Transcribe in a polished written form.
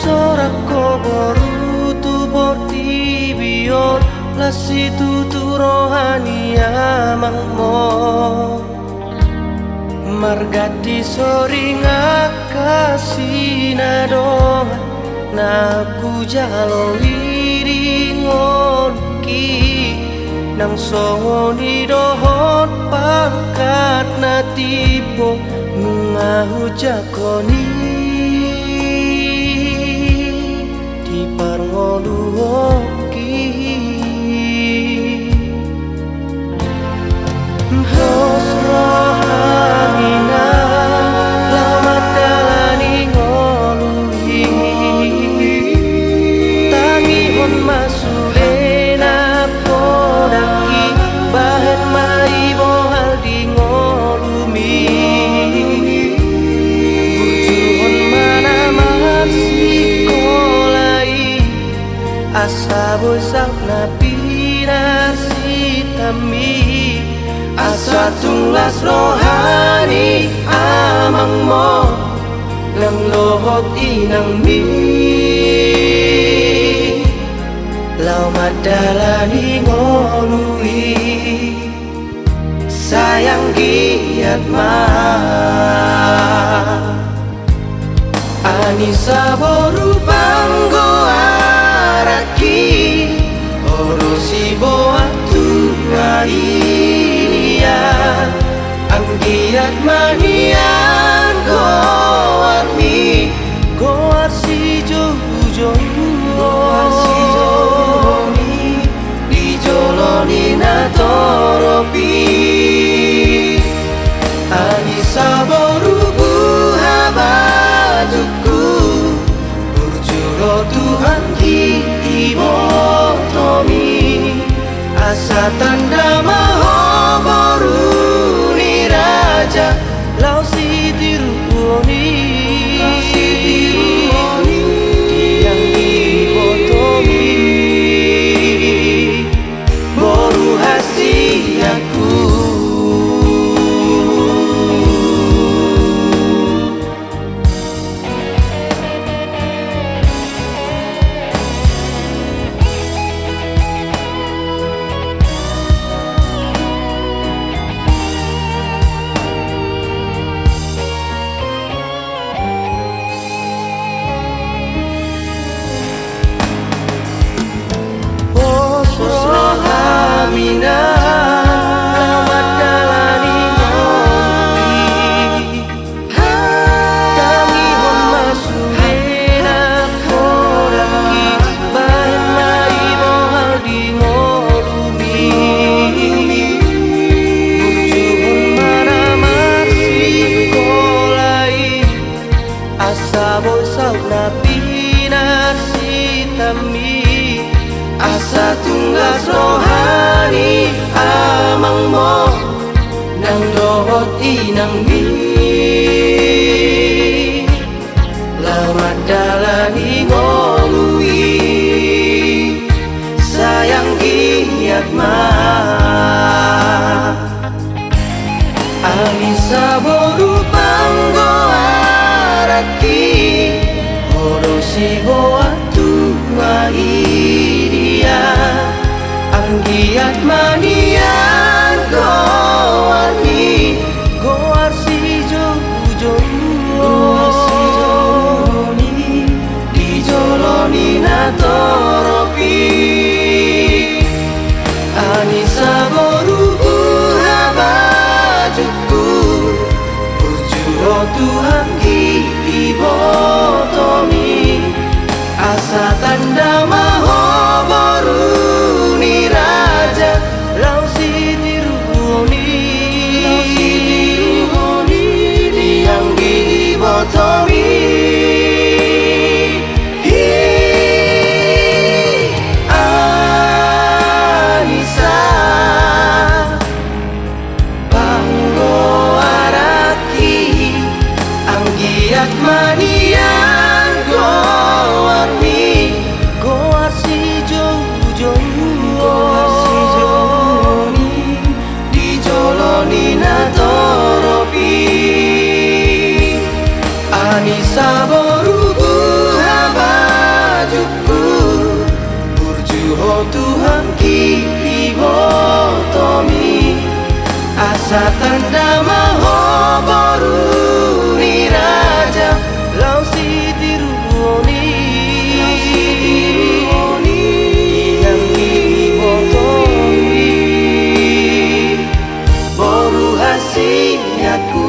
sorako boru tu borti biot lasi tu rohani amang mo margati soringa kasina dong naku jalo wiringon ki nang songoni dohot pangkat na tipo nungahu jakoni di parngolu hoki hos rohamina lamat dalani ngoluhi tangi hon masulena podaki bahet mai bohal di ngolumi bujuhon mana marsikolai asa bosap napina sitami asa tunglas rohani amang mo nang lohot inang mi lau madalani ngolui sayang giat ma anisa boru panggo araki orosi boatu ngainia anggiat manian goarmi goar si joni di joloni na toropi anisa boru buhabajuku burjuro Tuhan ibotomi asa tanda maho boru ni raja lau si tiruoni yang ibotomi boru hasiaku asa tunggas rohani amang mo nang dohot inang mi lamat dalani ngolui sayang giat ma anisa boru panggo araki orosi boatu ngaidia anggiat manian goarmi goar si joni di joloni na toropi anisa boru buhabajuku burjuro Tuhan ibotomi asa tanda maho boru ni raja lau si tiruoni diang ibotomi anisa panggo araki anggiat manian goarmi goar kibotomi asa tanda maho boru ni raja lau si diruoni yang kibotomi boru hasiatku